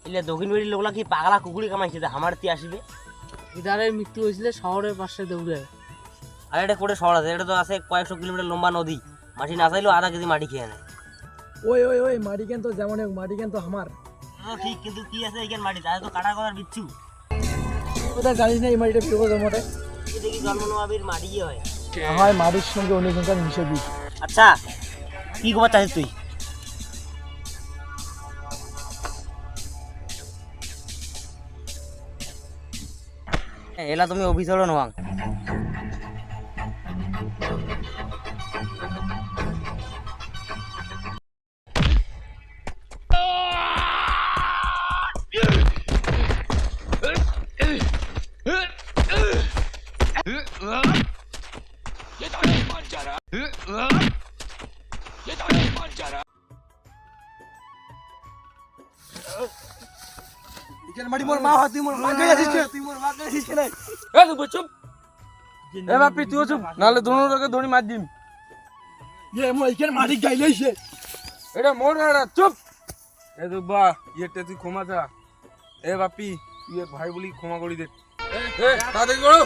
এলে দক্ষিণ বাড়ির লোকলা কি পাগলা কুকুরি কামাইছে যে আমার তি আসবে। ইদারের মৃত্যু হয়েছিল শহরের পাশে দৌড়ে। আর এটা কোটে শহর আছে, এটা তো আছে কয়েকশো কিলোমিটার লম্বা নদী, মাটি না চাইলেও আধা কেজি মাটি খেয়ে নেয়। ওই ওই ওই মাটি কেন তো যেমন মাটি কেন তো আমার ঠিক, কিন্তু কি আছে এখানে মাটি, তাহলে তো কাটা করার বিচ্ছু। কোথায় জানিস না এই মাটিটা বিরোধ জমাটে দেখি জন্ম নেওয়াবির মাটি কি হয়। হয় মাটির সঙ্গে অন্য সংখ্যা মিশে দিই। আচ্ছা কি খবর চাইছিস তুই? এলা তুমি অফিসর নোয়াং মাটি মোর মা হয়, তুই মোর মা কে আসিস কে? তুই মোর মা কে আসিস কে? এ তুই চুপ, এ বাপি তুইও চুপ, নাহলে দুটোকে ধরি মার দিম। এ মোর এখানে মাটি গাইলেইছে। এটা মোর না, চুপ। এ তো বা ইয়েতে তুই ক্ষমা চা। এ বাপি তুই এক ভাই বলি ক্ষমা করি দে। এ তাড়াতাড়ি করো।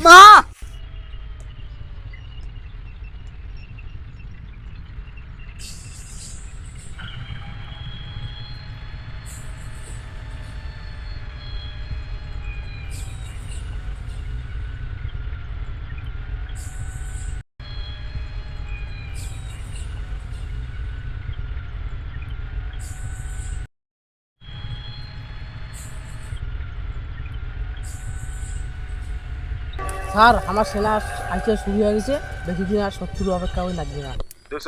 মা স্যার আমার সেনা আইতে শুরু হয়ে গেছে, বেশি দিন আর শত্রু অপেক্ষা ওই লাগবে না। This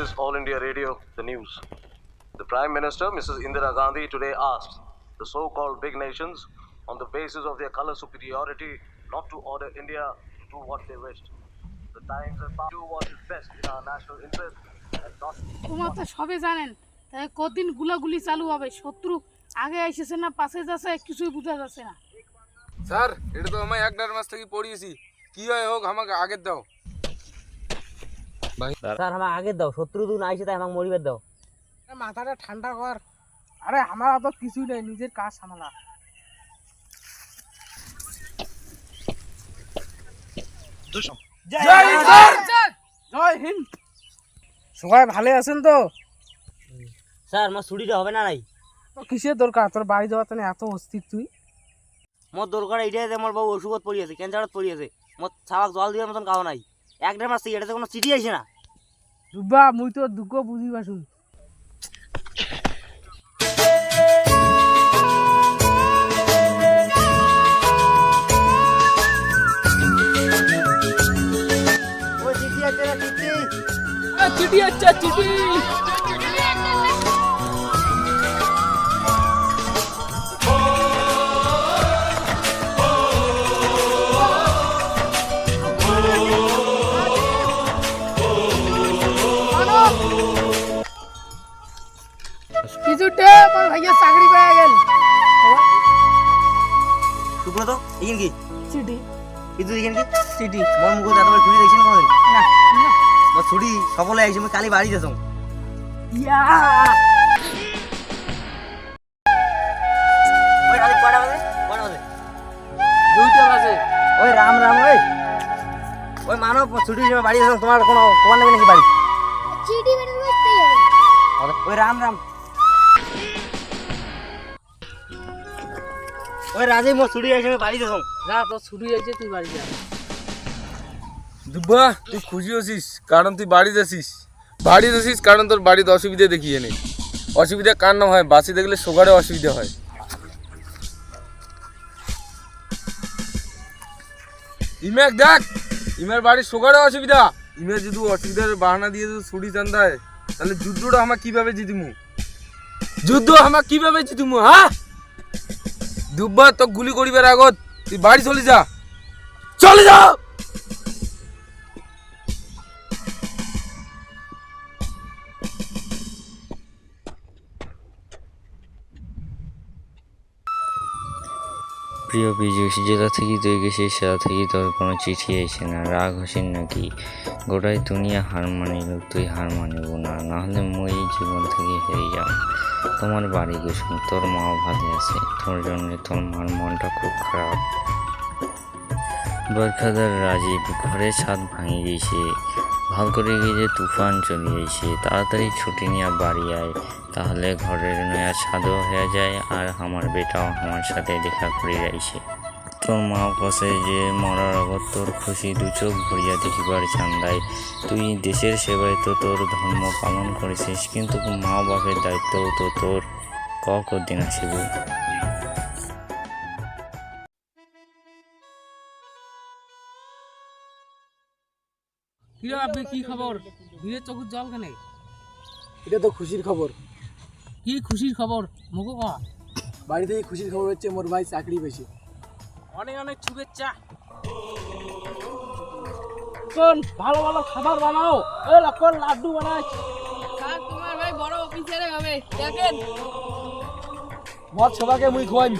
is All India Radio, the news. The Prime Minister, Mrs. Indira Gandhi, today asked the so-called big nations, on the basis of their color superiority, not to order India to do what they wished. The times have come to do what is best in our national interest and not. তোমার তো সবে জানেন, তাই কতদিন গুলাগুলি চালু হবে, শত্রু আগে এসেছে না পাশে যাচ্ছে কিছুই বোঝা যাচ্ছে না। স্যার এটা তো আমি 1.5 মাস থেকে পড়িয়েছি, কি হয় হোক আমাকে আগে দাও। স্যার আমার আগে দাও, শত্রু তুই না আইসে তাই আমাকে মরিবার দাও। মাথাটা ঠান্ডা কর। আরে আমার তো কিছুই নেই, নিজের কাজ সামলা। জয় হিন্দ। সবাই ভালো আছেন তো? স্যার আমার ছুটিটা হবে না নাই? তো কিসের দরকার তোর বাড়ি যাওয়ার জন্য এত অস্থির তুই? মোর দরকার এইটাই যে মোর বাবু অসুখত পড়িয়েছে, ক্যান্সারত পড়িয়েছে, মোর ছাওয়াক জল দেওয়ার মতন খাওয়া নাই। 1.5 মাস থেকে এটাতে কোনো চিঠি আইসে না। দুব্বা মুই তো দুঃখ বুঝি পাসুন। ওই চিঠি আছে না চিঠি? চিঠি আচ্ছা চিঠি। কিছুতে আমার ভাইয়া চাকরি পেয়ে গেল। সুব্রত এখানে কি চিঠি। কিন্তু এখানে কি চিঠি? মোর মুখ এতবার ছুটি দেখছি না কোনোদিন। না না। মোর ছুটি সকলে আইসে, আমি কালি বাড়ি যাচ্ছ। ইয়া ওই কালি কটা বাজে? কটা বাজে? 2টা বাজে। ওই রাম রাম, ওই মানব ছুটি হিসেবে বাড়ি যাচ্ছ, তোমার কোনো খবর নেবে নাকি বাড়ি? চিঠি বের করতেই হবে। ওই রাম রাম, ওই রাজে মোর ছুটি হিসেবে বাড়ি যাচ্ছ। যা তোর ছুটি আছে তুই বাড়ি যা। দুব্বা তুই খুশি হচ্ছিস কারণ তুই বাড়ি যাচ্ছিস, বাড়ি যাচ্ছিস কারণ তোর বাড়িতে অসুবিধা দেখিয়ে নেই। অসুবিধা কার না হয়, বাসি দেখলে সুগারে অসুবিধা হয়। ইমেক দেখ, ইমের বাড়ির সুগারে অসুবিধা। ইমের যদি অসুবিধার বাহানা দিয়ে যদি ছুটি চান দেয়, তাহলে যুদ্ধটা আমার কিভাবে জিতিমু? যুদ্ধ আমার কিভাবে জিতিমু? হ্যাঁ দুব্বা তো গুলি করিবার আগত তুই বাড়ি চলে যা, চলে যা। প্রিয় পীযূষ, যেটা থেকে তুই গেছিস সেটা থেকে তোর কোনো চিঠি এসে না। রাগ হসিন নাকি? গোটাই দুনিয়া হার মানিল, তুই হার মানিব না, নাহলে মই জীবন থেকে হেরে যাও। তোমার বাড়ি গেছুন, তোর মাও ভালো আছে, তোর জন্য তোর মার মনটা খুব খারাপ। বরখাদার রাজীব, ঘরের ছাদ ভাঙি গেছে, ভাল করে গিয়ে তুফান চলে এসে, তাড়াতাড়ি ছুটি নিয়ে বাড়ি আয়, তাহলে ঘরের নয়া ছাদও হয়ে যায় আর আমার বেটাও আমার সাথে দেখা করে যাইছে। তোর মাও কষে যে মরার আগত তোর খুশি দু চোখ ভরিয়া দেখিবার চান্দায়। তুই দেশের সেবায় তো তোর ধর্ম পালন করেছিস, কিন্তু মা বাপের দায়িত্বও তো তোর। কদিন আসিব? কি রে আপনি, কি খবর? বিয়ের চোখের জল কেন? এটা তো খুশির খবর। কি খুশির খবর মুখো কয়া? বাড়ি থেকে খুশির খবর হচ্ছে মোর ভাই চাকরি পেয়েছে। অনেক অনেক শুভেচ্ছা। কোন ভালো ভালো খাবার বানাও, এই লক্ষণ লাড্ডু বানাই। স্যার তোমার ভাই বড় অফিসারে হবে দেখেন। মদ সবাইকে মুই খোয়াই।